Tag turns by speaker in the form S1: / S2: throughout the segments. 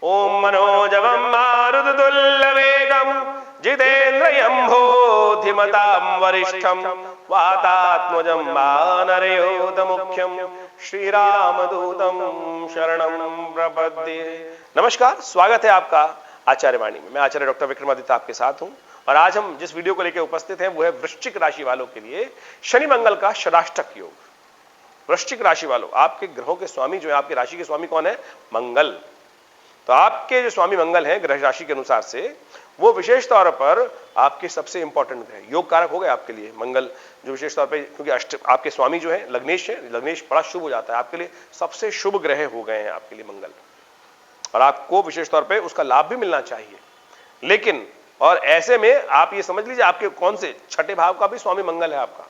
S1: ओम मनोजवम मारुततुल्यवेगम जितेन्द्रियं भूतिमतां वरिष्ठम वातात्मजं वानरयोधमुख्यम श्रीरामदूतं शरणं प्रपद्ये। नमस्कार, स्वागत है आपका आचार्य वाणी में। मैं आचार्य डॉक्टर विक्रमादित्य आपके साथ हूं और आज हम जिस वीडियो को लेकर उपस्थित हैं वो है वृश्चिक राशि वालों के लिए शनि मंगल का षडाष्टक योग। वृश्चिक राशि वालों, आपके ग्रहों के स्वामी जो है, आपकी राशि के स्वामी कौन है? मंगल। तो आपके जो स्वामी मंगल हैं ग्रह राशि के अनुसार से, वो विशेष तौर पर आपके सबसे इंपॉर्टेंट ग्रह, योग कारक हो गए आपके लिए मंगल, जो विशेष तौर पे, क्योंकि आपके स्वामी जो है लग्नेश है, लग्नेश बड़ा शुभ हो जाता है आपके लिए, सबसे शुभ ग्रह हो गए हैं आपके लिए मंगल, और आपको विशेष तौर पे उसका लाभ भी मिलना चाहिए। लेकिन और ऐसे में आप ये समझ लीजिए आपके कौन से छठे भाव का भी स्वामी मंगल है आपका।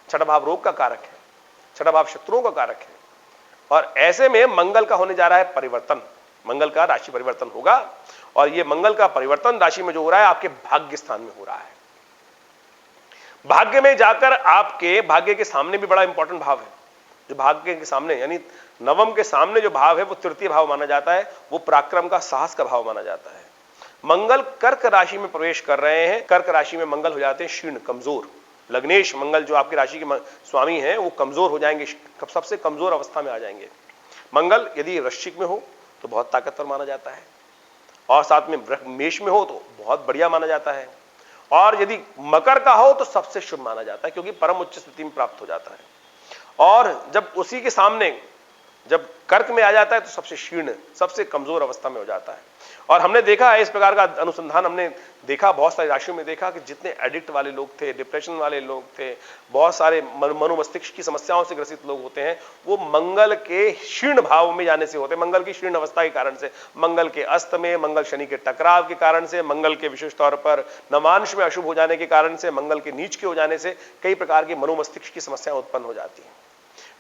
S1: छठा भाव रोग का कारक है, छठा भाव शत्रुओं का कारक है, और ऐसे में मंगल का होने जा रहा है परिवर्तन। मंगल का राशि परिवर्तन होगा, और ये मंगल का परिवर्तन राशि में जो हो रहा है आपके भाग्य स्थान में हो रहा है। भाग्य में जाकर आपके भाग्य के सामने भी बड़ा इंपॉर्टेंट भाव है, जो भाग्य के सामने यानी नवम के सामने जो भाव है वो तृतीय भाव माना जाता है, वो पराक्रम का, साहस का भाव माना जाता है। मंगल कर्क राशि में प्रवेश कर रहे हैं। कर्क राशि में मंगल हो जाते हैं क्षीण, कमजोर। लग्नेश मंगल जो आपकी राशि के स्वामी हैं वो कमजोर हो जाएंगे, सबसे कमजोर अवस्था में आ जाएंगे। मंगल यदि वृश्चिक में हो तो बहुत ताकतवर माना जाता है, और साथ में मेष में हो तो बहुत बढ़िया माना जाता है, और यदि मकर का हो तो सबसे शुभ माना जाता है, क्योंकि परम उच्च स्थिति में प्राप्त हो जाता है। और जब उसी के सामने जब कर्क में आ जाता है तो सबसे क्षीण, सबसे कमजोर अवस्था में हो जाता है। और हमने देखा है, इस प्रकार का अनुसंधान हमने देखा, बहुत सारी राशियों में देखा कि जितने एडिक्ट वाले लोग थे, डिप्रेशन वाले लोग थे, बहुत सारे मनोमस्तिष्क की समस्याओं से ग्रसित लोग होते हैं, वो मंगल के क्षीण भाव में जाने से होते हैं। मंगल की क्षीण अवस्था के कारण से, मंगल के अस्त में, मंगल शनि के टकराव के कारण से, मंगल के विशेष तौर पर नवांश में अशुभ हो जाने के कारण से, मंगल के नीच के हो जाने से कई प्रकार की मनोमस्तिष्क की समस्याएं उत्पन्न हो जाती हैं।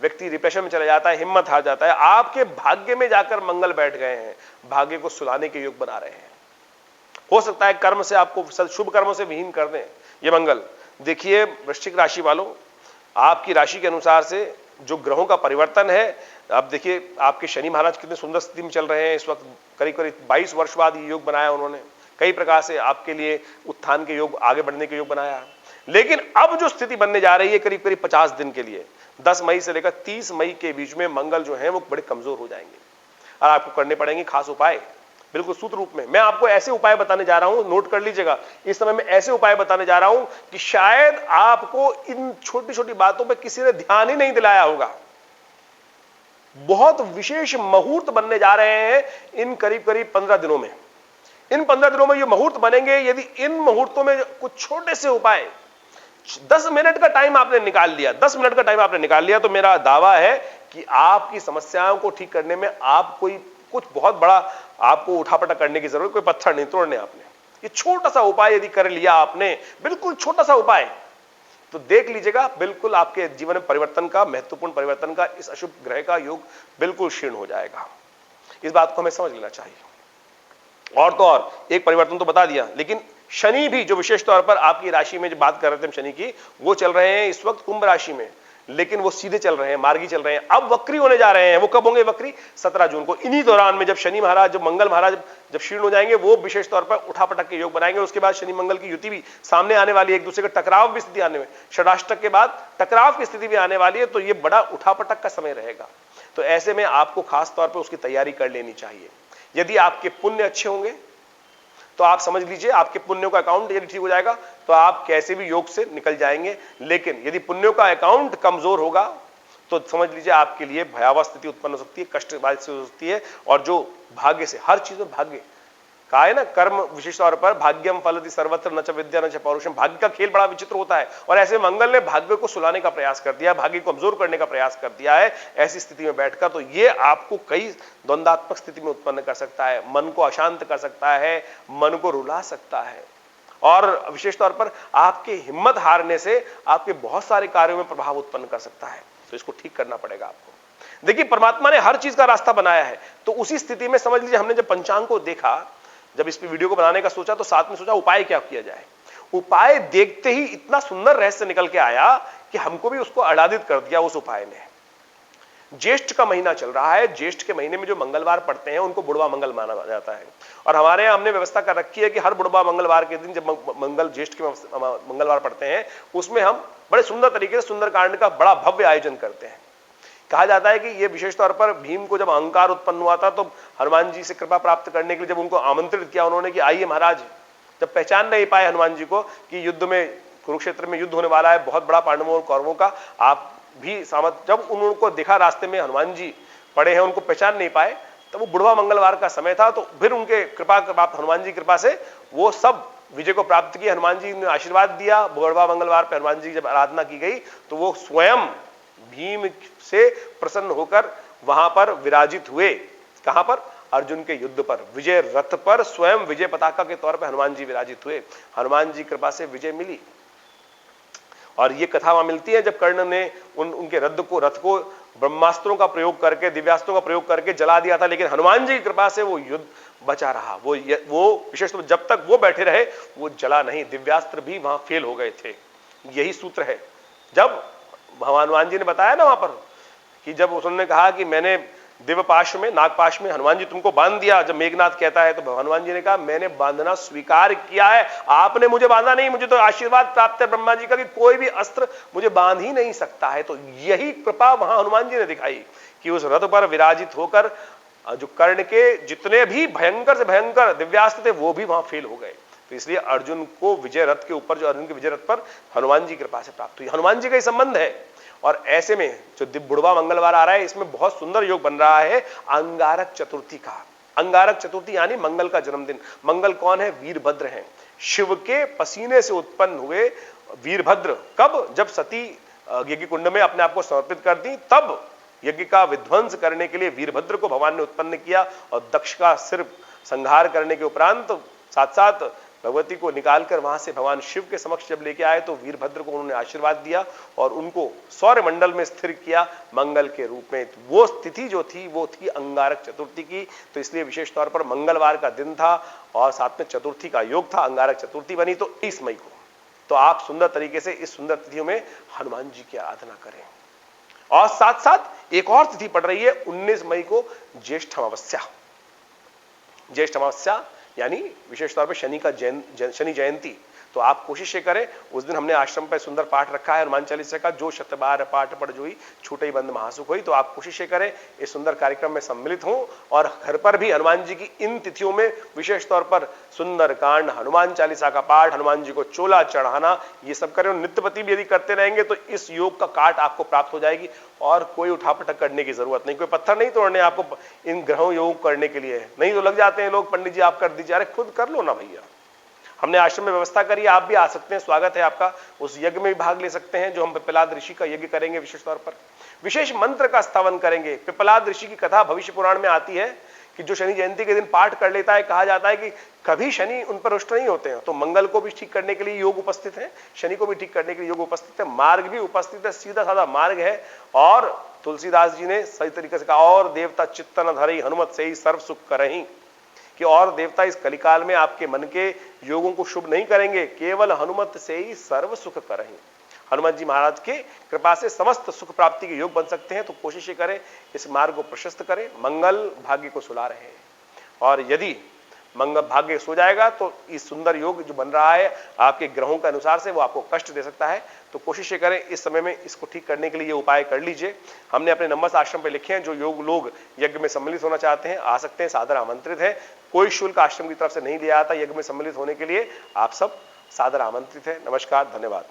S1: व्यक्ति डिप्रेशन में चला जाता है, हिम्मत हार जाता है। आपके भाग्य में जाकर मंगल बैठ गए हैं, भाग्य को सुलाने के योग बना रहे हैं। हो सकता है कर्म से आपको, शुभ कर्मों से विहीन कर दें ये मंगल। देखिए वृश्चिक राशि वालों, आपकी राशि के अनुसार से जो ग्रहों का परिवर्तन है, अब देखिए आपके शनि महाराज कितने सुंदर स्थिति में चल रहे हैं इस वक्त। करीब करीब 22 वर्ष बाद ये योग बनाया उन्होंने, कई प्रकार से आपके लिए उत्थान के योग, आगे बढ़ने के योग बनाया। लेकिन अब जो स्थिति बनने जा रही है करीब करीब 50 दिन के लिए, 10 मई से लेकर 30 मई के बीच में मंगल जो है वो बड़े कमजोर हो जाएंगे, और आपको करने पड़ेंगे खास उपाय, बिल्कुल सूत्र रूप में। मैं आपको ऐसे उपाय बताने जा रहा हूं, नोट कर लीजिएगा, इस समय मैं ऐसे उपाय बताने जा रहा हूं कि शायद आपको इन छोटी छोटी बातों पर किसी ने ध्यान ही नहीं दिलाया होगा। बहुत विशेष मुहूर्त बनने जा रहे हैं इन करीब करीब 15 दिनों में। इन 15 दिनों में ये मुहूर्त बनेंगे, यदि इन मुहूर्तों में कुछ छोटे से उपाय, 10 मिनट का टाइम आपने निकाल लिया, 10 मिनट का टाइम आपने निकाल लिया, तो मेरा दावा है कि आपकी समस्याओं को ठीक करने में आप कुछ बहुत बड़ा आपको उठापटक करने की जरूरत, कोई पत्थर नहीं तोड़ने आपने। ये छोटा सा उपाय यदि कर लिया आपने, बिल्कुल छोटा सा उपाय, तो देख लीजिएगा बिल्कुल आपके जीवन में परिवर्तन का, महत्वपूर्ण परिवर्तन का, इस अशुभ ग्रह का योग बिल्कुल क्षीण हो जाएगा। इस बात को हमें समझ लेना चाहिए। और तो और एक परिवर्तन तो बता दिया, लेकिन शनि भी जो विशेष तौर पर आपकी राशि में जो बात कर रहे थे हम शनि की, वो चल रहे हैं इस वक्त कुंभ राशि में, लेकिन वो सीधे चल रहे हैं, मार्गी चल रहे हैं। अब वक्री होने जा रहे हैं। वो कब होंगे वक्री? 17 जून को। इन्हीं दौरान में जब शनि महाराज, जब मंगल महाराज जब क्षीण हो जाएंगे, वो विशेष तौर पर उठापटक के योग बनाएंगे। उसके बाद शनि मंगल की युति भी सामने आने वाली है, एक दूसरे का टकराव भी स्थिति आने में, षडाष्टक के बाद टकराव की स्थिति भी आने वाली है, तो ये बड़ा उठापटक का समय रहेगा। तो ऐसे में आपको खास तौर पर उसकी तैयारी कर लेनी चाहिए। यदि आपके पुण्य अच्छे होंगे तो आप समझ लीजिए आपके पुण्यों का अकाउंट यदि ठीक हो जाएगा तो आप कैसे भी योग से निकल जाएंगे। लेकिन यदि पुण्यों का अकाउंट कमजोर होगा तो समझ लीजिए आपके लिए भयावह स्थिति उत्पन्न हो सकती है, कष्ट से हो सकती है। और जो भाग्य से, हर चीज में भाग्य कहा है ना, कर्म विशेष तौर पर भाग्यम फलति सर्वत्र न च विद्या न च पौरुषम। भाग्य का खेल बड़ा विचित्र होता है, और ऐसे मंगल ने भाग्य को सुलाने का प्रयास कर दिया, भाग्य को कमजोर करने का प्रयास कर दिया है ऐसी स्थिति में बैठकर। तो ये आपको कई द्वंद्वात्मक स्थिति में उत्पन्न कर सकता है, मन को अशांत कर सकता है, मन को रुला सकता है, और विशेष तौर पर आपके हिम्मत हारने से आपके बहुत सारे कार्यों में प्रभाव उत्पन्न कर सकता है। तो इसको ठीक करना पड़ेगा आपको। देखिए परमात्मा ने हर चीज का रास्ता बनाया है, तो उसी स्थिति में समझ लीजिए हमने जब पंचांग को देखा, जब इस वीडियो को बनाने का सोचा, तो साथ में सोचा उपाय क्या किया जाए। उपाय देखते ही इतना सुंदर रहस्य निकल के आया कि हमको भी उसको आह्लादित कर दिया उस उपाय ने। ज्येष्ठ का महीना चल रहा है। ज्येष्ठ के महीने में जो मंगलवार पड़ते हैं उनको बुढ़वा मंगल माना जाता है। और हमारे यहाँ हमने व्यवस्था कर रखी है कि हर बुढ़वा मंगलवार के दिन जब ज्येष्ठ के मंगलवार पड़ते हैं उसमें हम बड़े सुंदर तरीके से सुंदरकांड का बड़ा भव्य आयोजन करते हैं। कहा जाता है कि यह विशेष तौर पर भीम को जब अहंकार उत्पन्न हुआ था तो हनुमान जी से कृपा प्राप्त करने के लिए जब उनको आमंत्रित किया उन्होंने कि आइए महाराज, जब पहचान नहीं पाए हनुमान जी को कि युद्ध में, कुरुक्षेत्र में युद्ध होने वाला है बहुत बड़ा पांडवों और कौरवों का, आप भी सामत, जब उनको देखा रास्ते में हनुमान जी पड़े हैं, उनको पहचान नहीं पाए, तब वो बुढ़वा मंगलवार का समय था। तो फिर उनके कृपा प्राप्त, हनुमान जी कृपा से वो सब विजय को प्राप्त किया। हनुमान जी ने आशीर्वाद दिया। बुढ़वा मंगलवार पर हनुमान जी की जब आराधना की गई तो वो स्वयं भीम से प्रसन्न होकर वहां पर विराजित हुए। कहां पर? अर्जुन के युद्ध पर, विजय रथ पर स्वयं विजय पताका के तौर पर हनुमान जी विराजित हुए। हनुमान जी कृपा से विजय मिली। और ये कथा वहां मिलती है जब कर्ण ने उनके रथ को ब्रह्मास्त्रों का प्रयोग करके, दिव्यास्त्रों का प्रयोग करके जला दिया था, लेकिन हनुमान जी की कृपा से वो युद्ध बचा रहा। वो विशेष रूप जब तक वो बैठे रहे वो जला नहीं, दिव्यास्त्र भी वहां फेल हो गए थे। यही सूत्र है। जब हनुमान जी ने बताया ना वहां पर कि जब उन्होंने कहा कि मैंने दिव्यपाश में, नागपाश में हनुमान जी तुमको बांध दिया, जब मेघनाथ कहता है तो हनुमान जी ने कहा मैंने बांधना स्वीकार किया है, आपने मुझे बांधा नहीं, मुझे तो आशीर्वाद प्राप्त है ब्रह्मा जी का कि कोई भी अस्त्र मुझे बांध ही नहीं सकता है। तो यही कृपा वहां हनुमान जी ने दिखाई कि उस रथ पर विराजित होकर जो कर्ण के जितने भी भयंकर से भयंकर दिव्यास्त्र थे वो भी वहां फेल हो गए। तो इसलिए अर्जुन को विजय रथ के ऊपर, जो अर्जुन के विजय रथ पर हनुमान जी की कृपा से प्राप्त हुई। हनुमान जी का ही संबंध है। और ऐसे में जो बुढ़वा मंगलवार आ रहा है इसमें बहुत सुंदर योग बन रहा है अंगारक चतुर्थी का। अंगारक चतुर्थी यानी मंगल का जन्मदिन। मंगल कौन है? वीरभद्र हैं। शिव के पसीने से उत्पन्न हुए वीरभद्र। कब? जब सती यज्ञ कुंड में अपने आप को समर्पित कर दी, तब यज्ञ का विध्वंस करने के लिए वीरभद्र को भगवान ने उत्पन्न किया। और दक्ष का सिर संहार करने के उपरांत साथ साथ भगवती को निकालकर वहां से भगवान शिव के समक्ष जब लेके आए तो वीरभद्र को उन्होंने आशीर्वाद दिया और उनको सौर्य मंडल में स्थिर किया मंगल के रूप में। तो वो स्थिति जो थी वो थी अंगारक चतुर्थी की। तो इसलिए विशेष तौर पर मंगलवार का दिन था और साथ में चतुर्थी का योग था, अंगारक चतुर्थी बनी तो 30 मई को। तो आप सुंदर तरीके से इस सुंदर तिथियों में हनुमान जी की आराधना करें। और साथ साथ एक और तिथि पड़ रही है 19 मई को, ज्येष्ठ अमावस्या। ज्येष्ठ अमावस्या यानी विशेष तौर पर शनि जयंती। तो आप कोशिश ये करें, उस दिन हमने आश्रम पर सुंदर पाठ रखा है हनुमान चालीसा का, जो शतबार पाठ पढ़ जोई छूटे ही बंद महासुख होई। तो आप कोशिश ये करें इस सुंदर कार्यक्रम में सम्मिलित हों और घर पर भी हनुमान जी की इन तिथियों में विशेष तौर पर सुंदर कांड, हनुमान चालीसा का पाठ, हनुमान जी को चोला चढ़ाना, ये सब करें। नित्यपति भी यदि करते रहेंगे तो इस योग का काट आपको प्राप्त हो जाएगी और कोई उठापटक करने की जरूरत नहीं, कोई पत्थर नहीं तोड़ने आपको इन ग्रहों योग करने के लिए। नहीं तो लग जाते हैं लोग, पंडित जी आप कर दीजिए। अरे खुद कर लो ना भैया। हमने आश्रम में व्यवस्था करी, आप भी आ सकते हैं, स्वागत है आपका। उस यज्ञ में भी भाग ले सकते हैं जो हम पिपलाद ऋषि का यज्ञ करेंगे। विशेष तौर पर विशेष मंत्र का स्थावन करेंगे। पिपलाद ऋषि की कथा भविष्य पुराण में आती है कि जो शनि जयंती के दिन पाठ कर लेता है, कहा जाता है कि कभी शनि उन पर रुष्ट नहीं होते हैं। तो मंगल को भी ठीक करने के लिए योग उपस्थित है, शनि को भी ठीक करने के लिए योग उपस्थित है, मार्ग भी उपस्थित है, सीधा साधा मार्ग है। और तुलसीदास जी ने सही तरीके से कहा, और देवता चित्त न धरई हनुमत से ही सर्व सुख करहीं, कि और देवता इस कलिकाल में आपके मन के योगों को शुभ नहीं करेंगे, केवल हनुमत से ही सर्व सुख करें। हनुमान जी महाराज के कृपा से समस्त सुख प्राप्ति के योग बन सकते हैं। तो कोशिश करें इस मार्ग को प्रशस्त करें। मंगल भाग्य को सुला रहे हैं और यदि मंगल भाग्य सो जाएगा तो इस सुंदर योग जो बन रहा है आपके ग्रहों के अनुसार से वो आपको कष्ट दे सकता है। तो कोशिश करें इस समय में इसको ठीक करने के लिए ये उपाय कर लीजिए। हमने अपने नंबर्स आश्रम पे लिखे हैं, जो योग लोग यज्ञ में सम्मिलित होना चाहते हैं आ सकते हैं, सादर आमंत्रित है। कोई शुल्क आश्रम की तरफ से नहीं लिया जाता यज्ञ में सम्मिलित होने के लिए, आप सब सादर आमंत्रित है। नमस्कार, धन्यवाद।